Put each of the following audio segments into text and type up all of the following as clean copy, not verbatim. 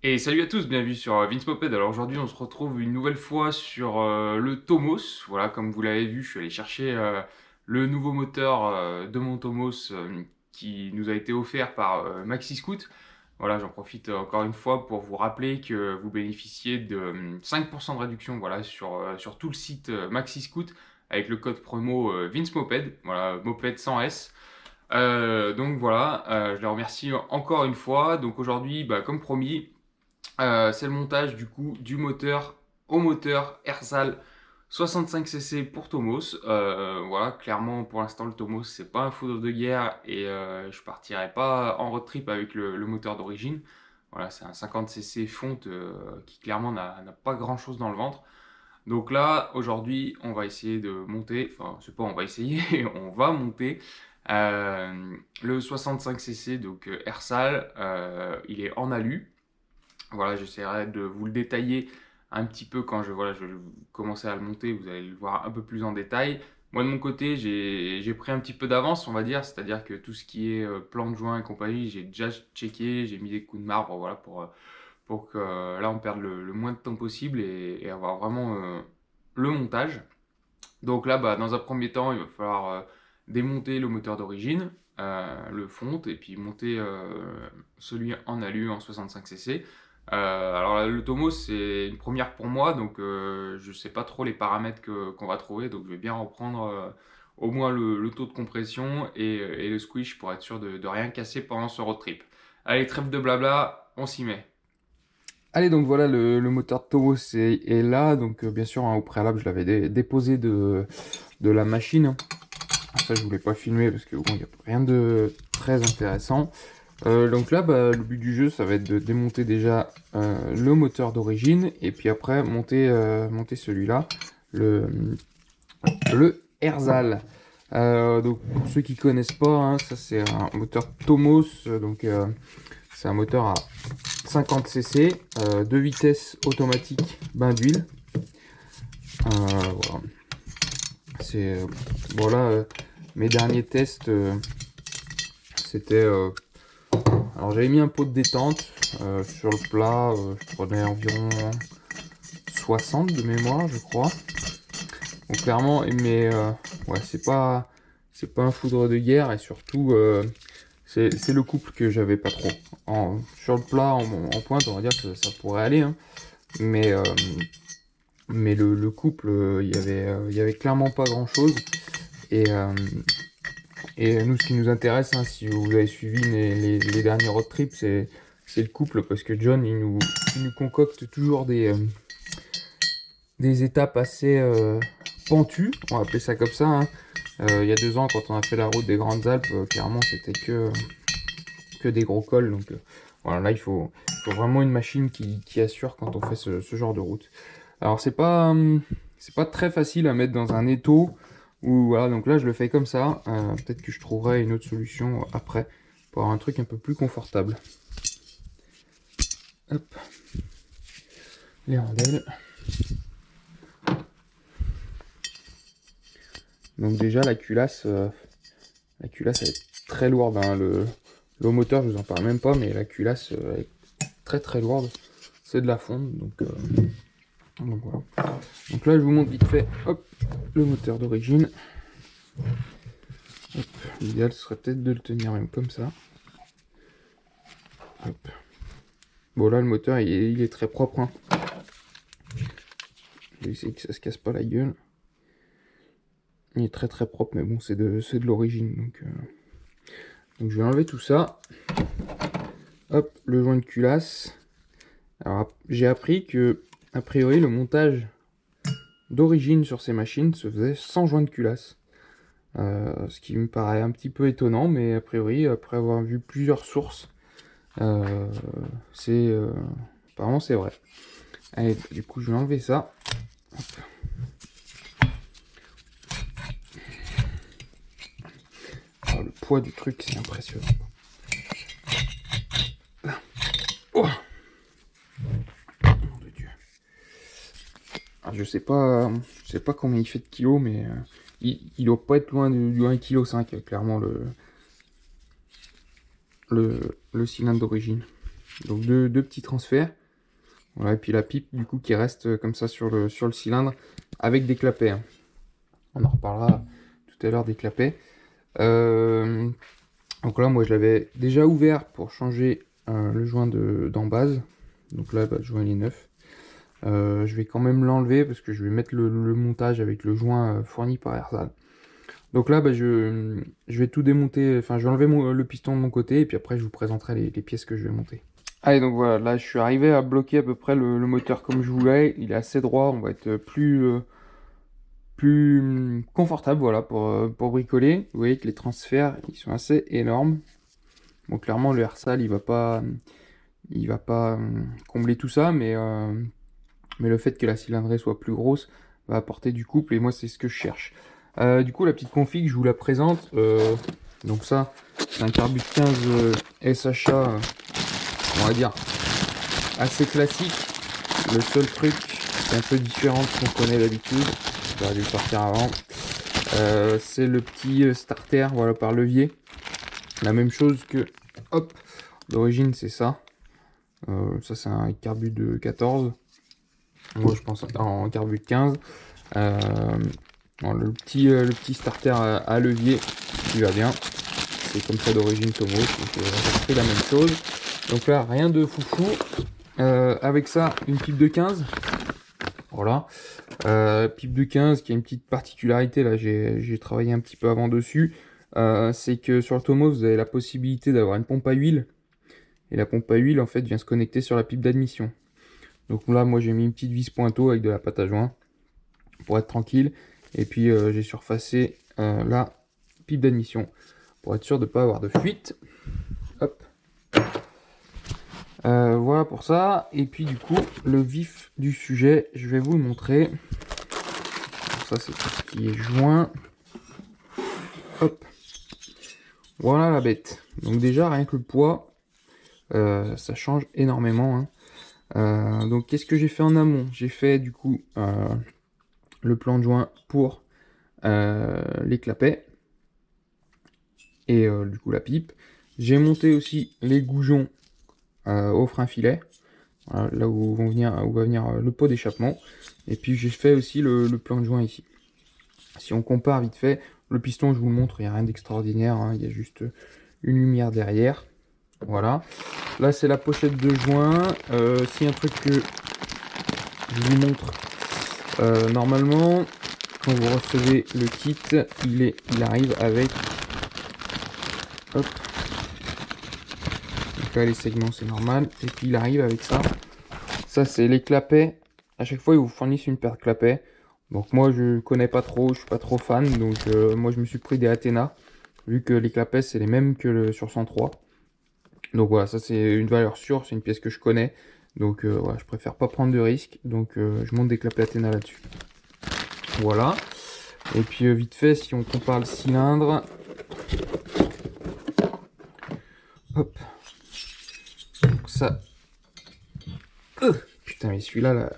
Et salut à tous, bienvenue sur Vince Moped. Alors aujourd'hui, on se retrouve une nouvelle fois sur le Tomos. Voilà, comme vous l'avez vu, je suis allé chercher le nouveau moteur de mon Tomos qui nous a été offert par Maxi Scoot. Voilà, j'en profite encore une fois pour vous rappeler que vous bénéficiez de 5% de réduction voilà, sur tout le site Maxi Scoot avec le code promo Vince Moped, voilà, Moped sans S. Donc voilà, je les remercie encore une fois. Donc aujourd'hui, comme promis, c'est le montage du coup du moteur au moteur Ersal 65cc pour Tomos. Voilà, clairement pour l'instant le Tomos c'est pas un foudre de guerre et je partirai pas en road trip avec le moteur d'origine. Voilà, c'est un 50cc fonte qui clairement n'a pas grand chose dans le ventre. Donc là, aujourd'hui, on va essayer de monter, enfin, c'est pas on va essayer, on va monter le 65cc, donc Ersal, il est en alu. Voilà, j'essaierai de vous le détailler un petit peu quand je vais commencer à le monter, vous allez le voir un peu plus en détail. Moi de mon côté, j'ai pris un petit peu d'avance, on va dire, c'est-à-dire que tout ce qui est plan de joint et compagnie, j'ai déjà checké, j'ai mis des coups de marbre, voilà, pour que là on perde le moins de temps possible et avoir vraiment le montage. Donc là, dans un premier temps, il va falloir démonter le moteur d'origine, le fonte, et puis monter celui en alu en 65cc. Alors le Tomos, c'est une première pour moi, donc je ne sais pas trop les paramètres qu'on va trouver, donc je vais bien reprendre au moins le taux de compression et le squish pour être sûr de rien casser pendant ce road trip. Allez, trêve de blabla, on s'y met. Allez, donc voilà, le moteur de Tomos est là. Donc, bien sûr, au préalable, je l'avais déposé de la machine, hein. Ça, je voulais pas filmer parce que bon, il n'y a rien de très intéressant. Donc là, le but du jeu, ça va être de démonter déjà le moteur d'origine et puis après monter celui-là, le, le Erzal. Donc pour ceux qui connaissent pas, hein, ça c'est un moteur Tomos, donc c'est un moteur à 50cc, 2 vitesses automatiques, bain d'huile. Voilà. C'est voilà, mes derniers tests, c'était alors j'avais mis un pot de détente sur le plat, je prenais environ 60 de mémoire, je crois. Donc clairement, mais ouais, c'est pas un foudre de guerre et surtout c'est le couple que j'avais pas trop. Sur le plat en pointe, on va dire que ça pourrait aller, hein. Mais le couple, il y avait clairement pas grand chose. Et, euh, et nous, ce qui nous intéresse, hein, si vous avez suivi les derniers road trips, c'est le couple parce que John, il nous concocte toujours des étapes assez pentues, on va appeler ça comme ça, hein. Il y a 2 ans, quand on a fait la route des Grandes Alpes, clairement, c'était que des gros cols. Donc voilà, là, il faut vraiment une machine qui assure quand on fait ce genre de route. Alors, c'est pas très facile à mettre dans un étau. Ou voilà, donc là, je le fais comme ça. Peut-être que je trouverai une autre solution après pour avoir un truc un peu plus confortable. Hop, les rondelles. Donc déjà la culasse elle est très lourde, hein. Le moteur je vous en parle même pas, mais la culasse est très très lourde. C'est de la fonte, donc voilà. Donc là je vous montre vite fait, hop, le moteur d'origine. L'idéal serait peut-être de le tenir même comme ça. Hop. Bon là le moteur il est très propre, hein. Je vais essayer que ça se casse pas la gueule. Il est très très propre, mais bon c'est de l'origine, donc je vais enlever tout ça. Hop, le joint de culasse. Alors j'ai appris que a priori le montage d'origine sur ces machines se faisait sans joint de culasse. Ce qui me paraît un petit peu étonnant, mais a priori, après avoir vu plusieurs sources, euh, c'est apparemment c'est vrai. Allez, du coup je vais enlever ça. Hop. Alors, le poids du truc c'est impressionnant. Oh, nom de Dieu. Alors, je sais pas combien il fait de kilos, mais il doit pas être loin du 1,5 kg, clairement le cylindre d'origine. Donc deux petits transferts. Voilà, et puis la pipe du coup qui reste comme ça sur le cylindre avec des clapets. Hein. On en reparlera tout à l'heure des clapets. Donc là, moi je l'avais déjà ouvert pour changer le joint d'en base. Donc là, le joint il est neuf. Je vais quand même l'enlever parce que je vais mettre le montage avec le joint fourni par Ersal. Donc là, je vais tout démonter, enfin je vais enlever le piston de mon côté et puis après je vous présenterai les pièces que je vais monter. Allez, donc voilà, là je suis arrivé à bloquer à peu près le moteur comme je voulais. Il est assez droit, on va être plus confortable voilà, pour bricoler. Vous voyez que les transferts, ils sont assez énormes. Bon, clairement, le Ersal, il va pas combler tout ça, mais le fait que la cylindrée soit plus grosse va apporter du couple, et moi, c'est ce que je cherche. Du coup, la petite config, je vous la présente. Donc ça, c'est un Carbut 15 SHA, on va dire, assez classique. Le seul truc, c'est un peu différent de ce qu'on connaît d'habitude. J'aurais dû le sortir avant. C'est le petit starter, voilà, par levier. La même chose que, hop, d'origine, c'est ça. Ça, c'est un Carbut de 14. Moi, je pense en Carbut de 15. Le petit starter à levier qui va bien. C'est comme ça d'origine Tomos. Donc, j'ai pris la même chose. Donc là, rien de foufou. Avec ça, une pipe de 15. Voilà. Pipe de 15 qui a une petite particularité. Là, j'ai travaillé un petit peu avant dessus. C'est que sur le Tomos, vous avez la possibilité d'avoir une pompe à huile. Et la pompe à huile, en fait, vient se connecter sur la pipe d'admission. Donc là, moi, j'ai mis une petite vis pointeau avec de la pâte à joint pour être tranquille. Et puis, j'ai surfacé la pipe d'admission pour être sûr de ne pas avoir de fuite. Hop. Voilà pour ça. Et puis, du coup, le vif du sujet, je vais vous le montrer. Donc ça, c'est tout ce qui est joint. Hop. Voilà la bête. Donc déjà, rien que le poids, ça change énormément. Hein. Donc qu'est-ce que j'ai fait en amont? J'ai fait du coup le plan de joint pour les clapets et du coup la pipe. J'ai monté aussi les goujons au frein filet, voilà, là où va venir le pot d'échappement. Et puis j'ai fait aussi le plan de joint ici. Si on compare vite fait, le piston je vous le montre, il n'y a rien d'extraordinaire, hein, il y a juste une lumière derrière. Voilà. Là c'est la pochette de joint. Si un truc que je vous montre, normalement quand vous recevez le kit, il arrive avec, hop, donc là les segments c'est normal, et puis il arrive avec ça. Ça c'est les clapets. À chaque fois ils vous fournissent une paire de clapets. Donc moi je connais pas trop, je suis pas trop fan, donc moi je me suis pris des Athena, vu que les clapets c'est les mêmes que sur 103. Donc voilà, ça c'est une valeur sûre, c'est une pièce que je connais. Donc voilà, je préfère pas prendre de risques, donc je monte des clapets Athena là-dessus. Voilà. Et puis vite fait, si on compare le cylindre, hop, donc ça, putain mais celui-là, là,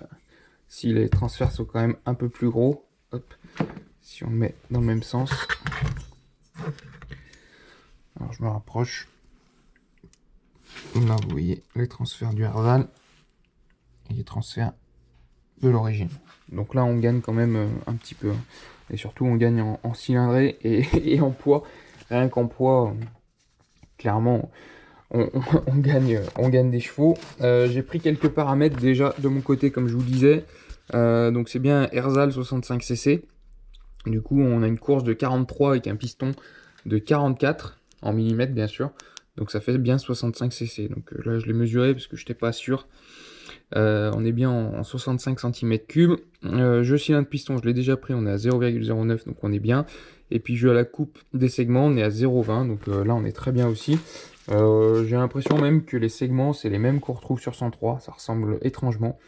si les transferts sont quand même un peu plus gros, hop, si on le met dans le même sens, alors je me rapproche, là vous voyez les transferts du Ersal et les transferts de l'origine. Donc là on gagne quand même un petit peu, et surtout on gagne en cylindrée et en poids. Rien qu'en poids, clairement on gagne des chevaux. J'ai pris quelques paramètres déjà de mon côté comme je vous disais. Donc c'est bien un Ersal 65cc. Du coup on a une course de 43 avec un piston de 44 en millimètres bien sûr. Donc ça fait bien 65cc. Donc là je l'ai mesuré parce que je n'étais pas sûr. On est bien en 65 cm3. Jeu cylindre piston, je l'ai déjà pris, on est à 0,09, donc on est bien. Et puis jeu à la coupe des segments, on est à 0,20, donc là on est très bien aussi. J'ai l'impression même que les segments, c'est les mêmes qu'on retrouve sur 103, ça ressemble étrangement.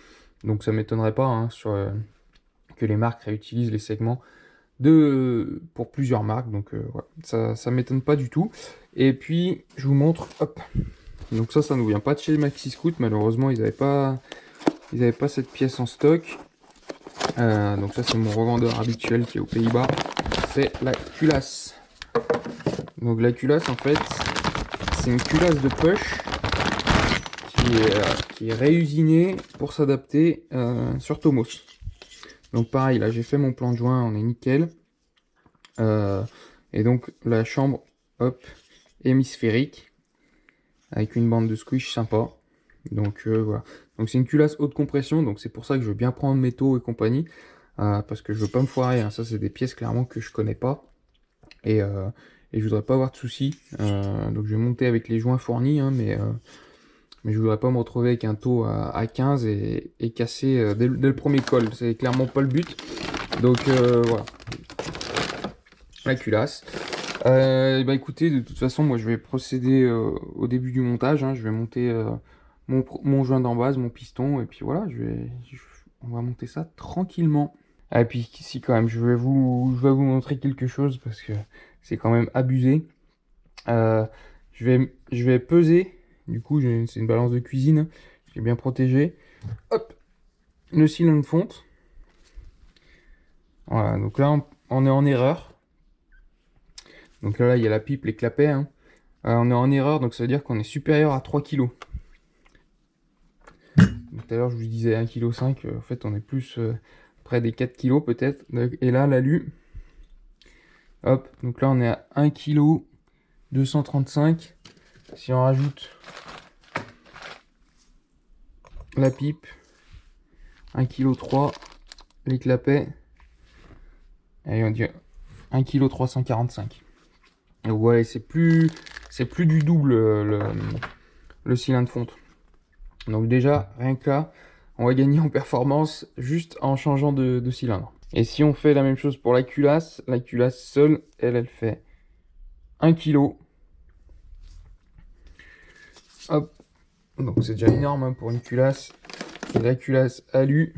Donc ça m'étonnerait pas hein, que les marques réutilisent les segments pour plusieurs marques, donc ouais, ça m'étonne pas du tout. Et puis je vous montre, hop. Donc ça nous vient pas de chez Maxi Scoot, malheureusement ils n'avaient pas cette pièce en stock. Donc ça c'est mon revendeur habituel qui est aux Pays-Bas, c'est la culasse. Donc la culasse en fait c'est une culasse de push qui qui est réusiné pour s'adapter sur Tomos. Donc pareil, là j'ai fait mon plan de joint, on est nickel. Et donc la chambre, hop, hémisphérique, avec une bande de squish sympa. Donc voilà. Donc c'est une culasse haute compression, donc c'est pour ça que je veux bien prendre métaux et compagnie. Parce que je veux pas me foirer, hein. Ça c'est des pièces clairement que je connais pas. Et je voudrais pas avoir de soucis. Donc je vais monter avec les joints fournis, hein, mais je voudrais pas me retrouver avec un taux à 15 et casser dès le premier col. C'est clairement pas le but. Donc voilà. La culasse. Bah écoutez, de toute façon, moi je vais procéder au début du montage, hein. Je vais monter mon joint d'embase, mon piston, et puis voilà, on va monter ça tranquillement. Ah, et puis ici quand même, je vais vous montrer quelque chose parce que c'est quand même abusé. Je vais peser, du coup c'est une balance de cuisine, j'ai bien protégé. Hop, le cylindre de fonte. Voilà, donc là on est en erreur. Donc là il y a la pipe, les clapets, hein. On est en erreur, donc ça veut dire qu'on est supérieur à 3 kg. Tout à l'heure je vous disais 1,5 kg, en fait on est plus près des 4 kg peut-être. Et là l'alu, hop, donc là on est à 1 kg 235. Si on rajoute la pipe, 1,3 kg, les clapets, et on dit 1,345 kg. Et ouais, c'est plus du double le cylindre de fonte. Donc déjà, rien que là, on va gagner en performance juste en changeant de cylindre. Et si on fait la même chose pour la culasse seule, elle fait 1 kg. Hop, donc c'est déjà énorme, hein, pour une culasse. Et la culasse alu,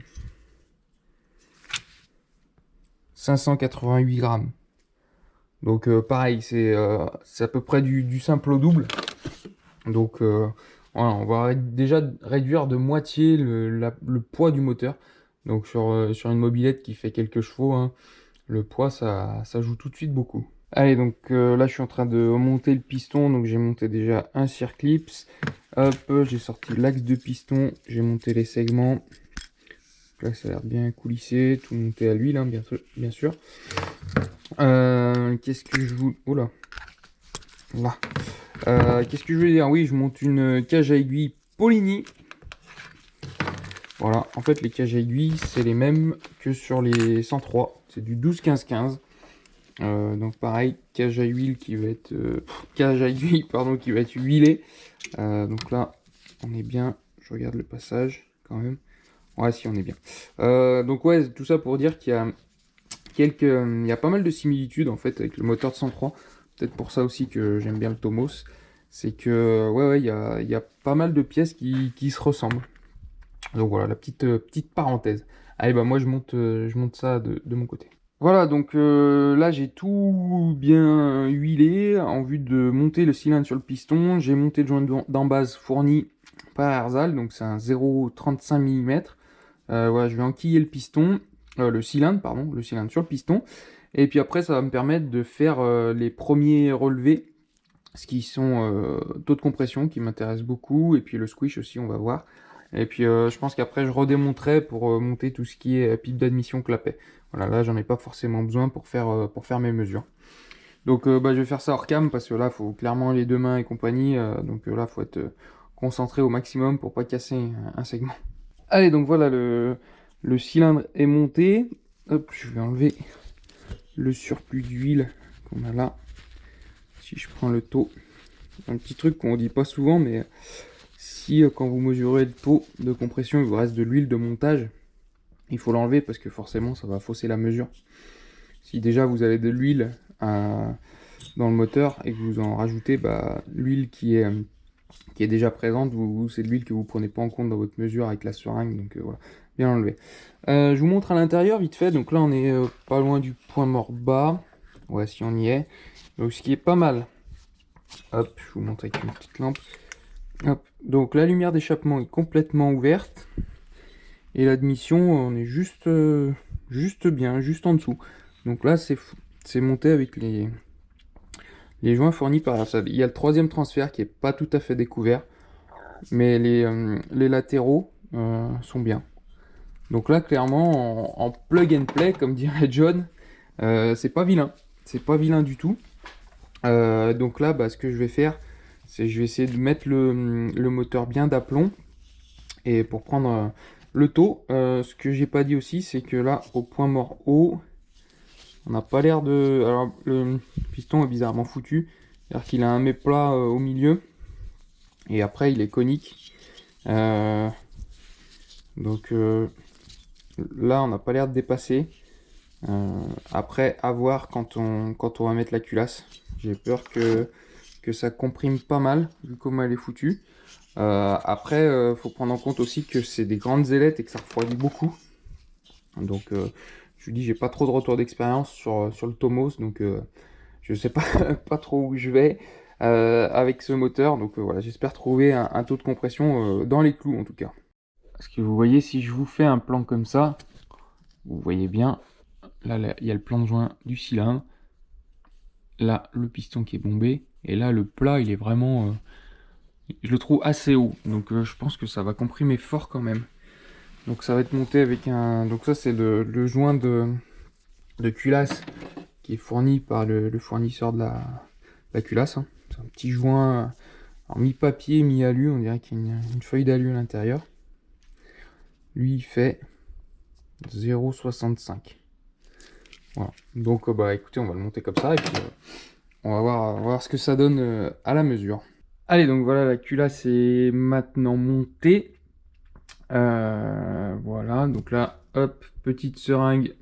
588 grammes. Donc pareil, c'est à peu près du simple au double. Donc voilà, on va déjà réduire de moitié le poids du moteur. Donc sur une mobilette qui fait quelques chevaux, hein, le poids ça joue tout de suite beaucoup. Allez, donc là je suis en train de monter le piston. Donc j'ai monté déjà un circlips. Hop, j'ai sorti l'axe de piston, j'ai monté les segments. Là ça a l'air bien coulissé, tout monté à l'huile, hein, bien sûr. Qu'est-ce que je vous... Oh là. Là. Qu'est-ce que je voulais dire? Oui, je monte une cage à aiguille Polini. Voilà, en fait les cages à aiguille c'est les mêmes que sur les 103. C'est du 12-15-15. Donc pareil, cage à huile qui va être... cage à aiguille, pardon, qui va être huilée. Donc là, on est bien. Je regarde le passage quand même. Ouais, si, on est bien. Donc ouais, tout ça pour dire qu'il y a il y a pas mal de similitudes en fait avec le moteur de 103. Peut-être pour ça aussi que j'aime bien le Tomos. C'est que ouais, il y a pas mal de pièces qui se ressemblent. Donc voilà, la petite parenthèse. Allez, bah moi je monte ça de mon côté. Voilà, donc là j'ai tout bien huilé en vue de monter le cylindre sur le piston. J'ai monté le joint d'embase fourni par Erzal, donc c'est un 0,35 mm. Voilà, je vais enquiller le piston, le cylindre sur le piston. Et puis après, ça va me permettre de faire les premiers relevés, ce qui sont taux de compression qui m'intéressent beaucoup, et puis le squish aussi, on va voir. Et puis je pense qu'après, je redémonterai pour monter tout ce qui est pipe d'admission clapet. Voilà, là, j'en ai pas forcément besoin pour faire mes mesures. Donc bah, je vais faire ça hors cam, parce que là, il faut clairement les deux mains et compagnie. Donc là, il faut être concentré au maximum pour pas casser un segment. Allez, donc voilà, le cylindre est monté. Hop, je vais enlever le surplus d'huile qu'on a là. Si je prends le taux, un petit truc qu'on dit pas souvent, mais si quand vous mesurez le taux de compression, il vous reste de l'huile de montage, il faut l'enlever parce que forcément ça va fausser la mesure. Si déjà vous avez de l'huile dans le moteur et que vous en rajoutez, bah, l'huile qui est déjà présente, c'est de l'huile que vous prenez pas en compte dans votre mesure avec la seringue, donc voilà, bien enlevé. Je vous montre à l'intérieur vite fait. Donc là on est pas loin du point mort bas. Ouais, si on y est. Donc ce qui est pas mal. Hop, je vous montre avec une petite lampe. Hop, donc la lumière d'échappement est complètement ouverte. Et l'admission, on est juste bien, juste en dessous. Donc là c'est monté avec les joints fournis par Erzal. Il y a le troisième transfert qui est pas tout à fait découvert. mais les latéraux sont bien. Donc là, clairement, en plug and play, comme dirait John, c'est pas vilain. C'est pas vilain du tout. Donc là, bah, ce que je vais faire, c'est je vais essayer de mettre le moteur bien d'aplomb. Et pour prendre le taux, ce que j'ai pas dit aussi, c'est que là, au point mort haut, on n'a pas l'air de... Alors, le piston est bizarrement foutu. C'est-à-dire qu'il a un méplat au milieu. Et après, il est conique. Donc là, on n'a pas l'air de dépasser. Après, à voir quand on va mettre la culasse. J'ai peur que ça comprime pas mal, vu comment elle est foutue. Après, faut prendre en compte aussi que c'est des grandes ailettes et que ça refroidit beaucoup. Donc, je vous dis, j'ai pas trop de retour d'expérience sur le Tomos, donc je sais pas, pas trop où je vais avec ce moteur. Donc voilà, j'espère trouver un taux de compression dans les clous en tout cas. Parce que vous voyez, si je vous fais un plan comme ça, vous voyez bien, là il y a le plan de joint du cylindre, là le piston qui est bombé, et là le plat il est vraiment, je le trouve assez haut, donc je pense que ça va comprimer fort quand même. Donc ça va être monté avec un, donc ça c'est le joint de culasse qui est fourni par le fournisseur de la culasse, hein. C'est un petit joint mi-papier, mi-alu, on dirait qu'il y a une feuille d'alu à l'intérieur. Lui il fait 0,65. Voilà. Donc bah écoutez, on va le monter comme ça et puis on va voir ce que ça donne à la mesure. Allez, donc voilà, la culasse est maintenant montée. Voilà, donc là, hop, petite seringue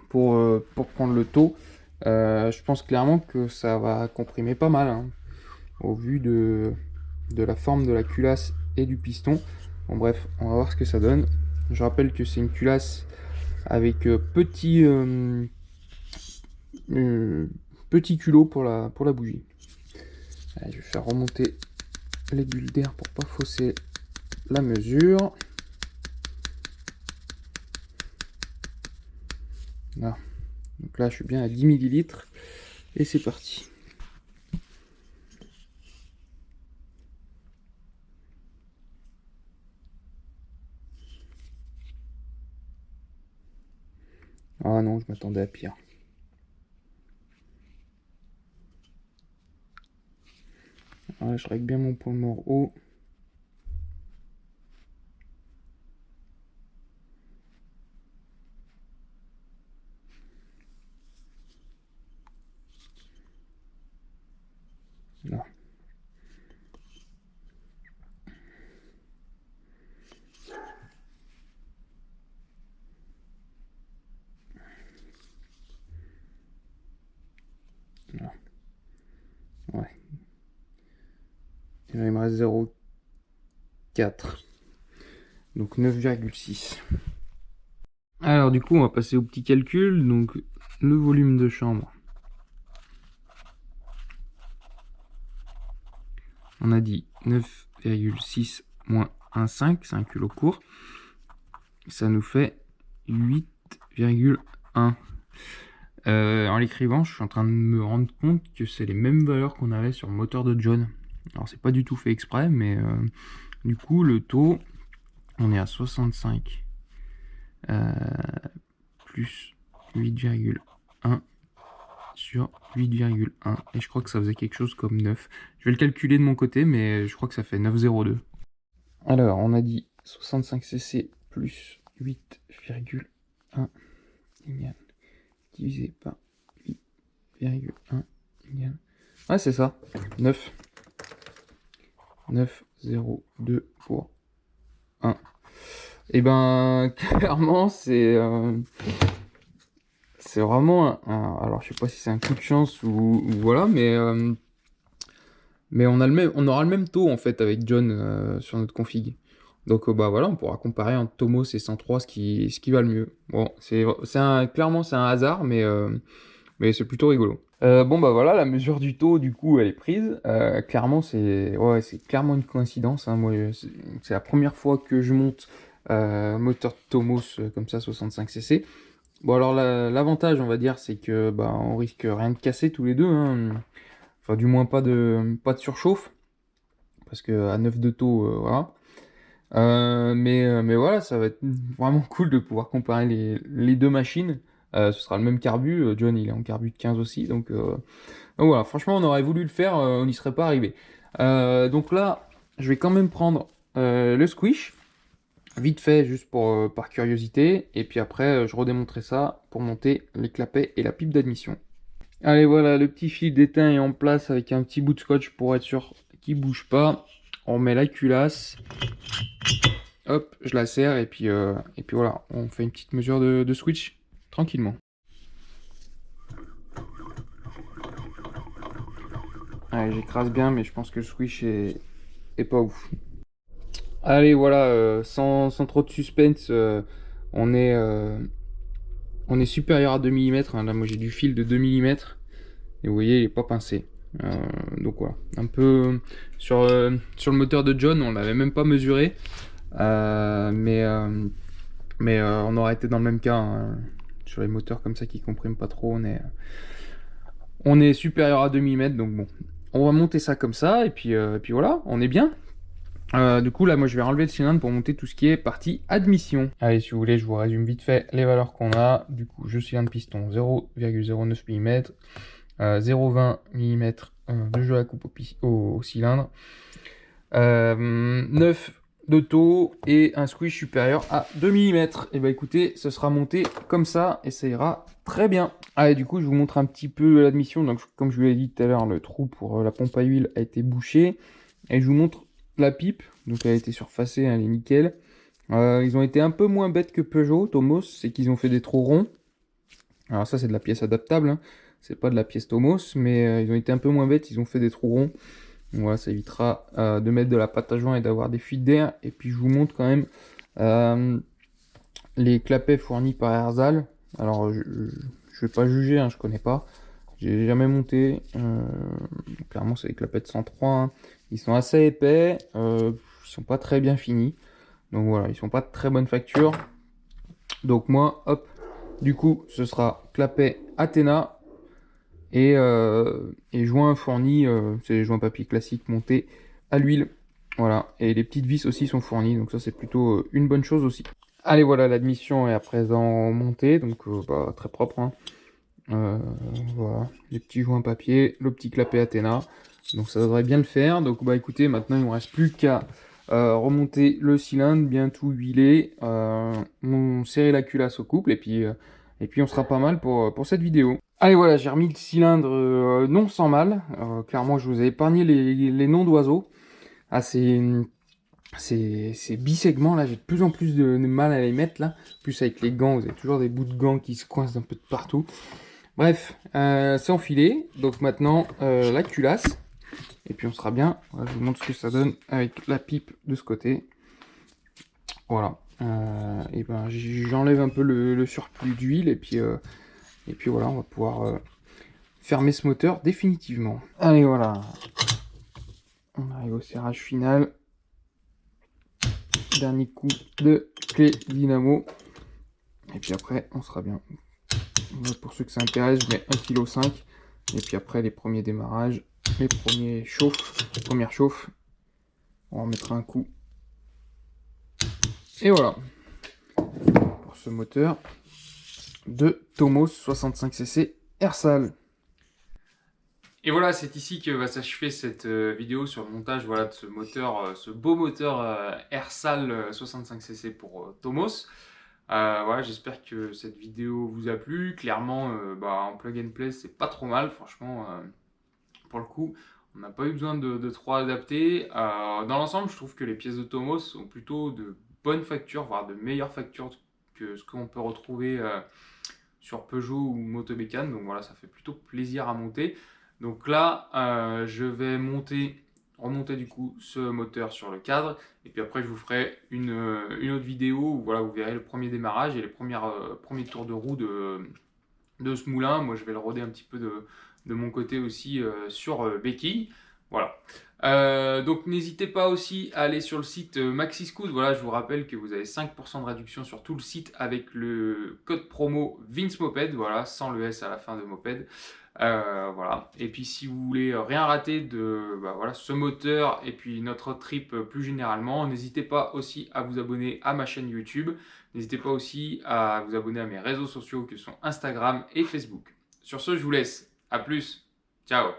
pour prendre le taux. Je pense clairement que ça va comprimer pas mal, hein, au vu de la forme de la culasse et du piston. Bon bref, on va voir ce que ça donne. Je rappelle que c'est une culasse avec petit culot pour la bougie. Allez, je vais faire remonter les bulles d'air pour pas fausser la mesure. Là. Donc là, je suis bien à 10 ml et c'est parti. Ah non, je m'attendais à pire. Voilà, je règle bien mon point mort haut. Là. Là. Ouais. Et là, il me reste 0,4. Donc 9,6. Alors du coup, on va passer au petit calcul. Donc le volume de chambre. On a dit 9,6 moins 1,5, c'est un culot court. Ça nous fait 8,1. En l'écrivant, je suis en train de me rendre compte que c'est les mêmes valeurs qu'on avait sur le moteur de John. Alors c'est pas du tout fait exprès, mais du coup le taux, on est à 65 plus 8,1 sur 8,1 et je crois que ça faisait quelque chose comme 9. Je vais le calculer de mon côté, mais je crois que ça fait 9,02. Alors on a dit 65 cc plus 8,1 divisé par 8,1 égale... Ouais, c'est ça, 9. 9,02 pour 1. Et ben, clairement, c'est vraiment alors, je sais pas si c'est un coup de chance ou voilà, mais on aura le même taux, en fait, avec John sur notre config. Donc, bah voilà, on pourra comparer entre Tomos et 103 ce qui va le mieux. Bon, clairement, c'est un hasard, mais c'est plutôt rigolo. Bon bah voilà, la mesure du taux du coup elle est prise. Clairement c'est clairement une coïncidence, hein. Moi c'est la première fois que je monte moteur Tomos comme ça 65 cc. Bon alors l'avantage on va dire c'est que bah on risque rien de casser tous les deux, hein. Enfin du moins pas de surchauffe. parce que à 9 de taux, voilà. Mais voilà, ça va être vraiment cool de pouvoir comparer les deux machines. Ce sera le même carbu. John, il est en carbu de 15 aussi. Donc voilà, franchement, on aurait voulu le faire, on n'y serait pas arrivé. Donc là, je vais quand même prendre le squish, vite fait, juste par curiosité. Et puis après, je redémontrerai ça pour monter les clapets et la pipe d'admission. Allez, voilà, le petit fil d'étain est en place avec un petit bout de scotch pour être sûr qu'il bouge pas. On met la culasse. Hop, je la serre et puis voilà, on fait une petite mesure de switch tranquillement. Allez, j'écrase bien, mais je pense que le switch est pas ouf. Allez, voilà, sans trop de suspense, on est supérieur à 2 mm. Là, moi j'ai du fil de 2 mm. Et vous voyez, il est pas pincé. Donc voilà, un peu sur le moteur de John, on l'avait même pas mesuré. Mais on aurait été dans le même cas, hein. Sur les moteurs comme ça qui compriment pas trop, on est supérieur à 2 mm, donc bon. On va monter ça comme ça, et puis voilà, on est bien. Du coup, là, moi, je vais enlever le cylindre pour monter tout ce qui est partie admission. Allez, si vous voulez, je vous résume vite fait les valeurs qu'on a. Du coup, jeu cylindre piston 0,09 mm, 0,20 mm de jeu à coupe au cylindre, 9 de taux et un squish supérieur à 2 mm. Et bah écoutez, ce sera monté comme ça et ça ira très bien. Allez, du coup, je vous montre un petit peu l'admission. Donc, comme je vous l'ai dit tout à l'heure, le trou pour la pompe à huile a été bouché. Et je vous montre la pipe. Donc, elle a été surfacée, elle est nickel. Ils ont été un peu moins bêtes que Peugeot, Tomos, c'est qu'ils ont fait des trous ronds. Alors ça, c'est de la pièce adaptable, hein. C'est pas de la pièce Tomos, mais ils ont été un peu moins bêtes, ils ont fait des trous ronds. Donc voilà, ça évitera de mettre de la pâte à joint et d'avoir des fuites d'air. Et puis je vous montre quand même les clapets fournis par Erzal. Alors je vais pas juger, hein, je connais pas. J'ai jamais monté. Clairement, c'est des clapets de 103, hein. Ils sont assez épais, ils sont pas très bien finis. Donc voilà, ils sont pas de très bonne facture. Donc moi, hop, du coup, ce sera clapet Athena et joints fournis, c'est les joints papier classiques montés à l'huile. Voilà, et les petites vis aussi sont fournies, donc ça c'est plutôt une bonne chose aussi. Allez, voilà, l'admission est à présent montée, donc bah, très propre, hein. Voilà, les petits joints papier, le petit clapet Athena, donc ça devrait bien le faire. Donc bah écoutez, maintenant il ne me reste plus qu'à remonter le cylindre, bien tout huiler, serrer la culasse au couple, et puis on sera pas mal pour cette vidéo. Allez, voilà, j'ai remis le cylindre non sans mal. Clairement, je vous ai épargné les noms d'oiseaux. Ah, ces bisegments là, j'ai de plus en plus de mal à les mettre là. En plus, avec les gants, vous avez toujours des bouts de gants qui se coincent un peu de partout. Bref, c'est enfilé. Donc maintenant, la culasse. Et puis on sera bien. Voilà, je vous montre ce que ça donne avec la pipe de ce côté. Voilà. Et ben, j'enlève un peu le surplus d'huile. Et puis voilà, on va pouvoir fermer ce moteur définitivement. Allez, voilà. On arrive au serrage final. Dernier coup de clé dynamo. Et puis après, on sera bien. Pour ceux que ça intéresse, je mets 1,5 kg. Et puis après, les premiers démarrages, les premières chauffes, on en mettra un coup. Et voilà. Pour ce moteur de Tomos 65cc Ersal. Et voilà, c'est ici que va s'achever cette vidéo sur le montage, voilà, de ce moteur, ce beau moteur Ersal 65cc pour Tomos. Voilà, j'espère que cette vidéo vous a plu. Clairement, bah, en plug and play, c'est pas trop mal, franchement. Pour le coup, on n'a pas eu besoin de trop adapter. Dans l'ensemble, je trouve que les pièces de Tomos sont plutôt de bonne facture, voire de meilleure facture que ce qu'on peut retrouver sur Peugeot ou Motobécane. Donc voilà, ça fait plutôt plaisir à monter. Donc là, je vais remonter du coup ce moteur sur le cadre. Et puis après, je vous ferai une autre vidéo où voilà, vous verrez le premier démarrage et les premiers tours de roue de ce moulin. Moi, je vais le roder un petit peu de mon côté aussi sur béquille. Voilà. Donc n'hésitez pas aussi à aller sur le site MaxiScoot. Voilà, je vous rappelle que vous avez 5% de réduction sur tout le site avec le code promo VinceMoped, voilà, sans le S à la fin de moped. Voilà. Et puis si vous voulez rien rater de voilà, ce moteur et puis notre trip plus généralement, n'hésitez pas aussi à vous abonner à ma chaîne YouTube. N'hésitez pas aussi à vous abonner à mes réseaux sociaux que sont Instagram et Facebook. Sur ce, je vous laisse. À plus. Ciao.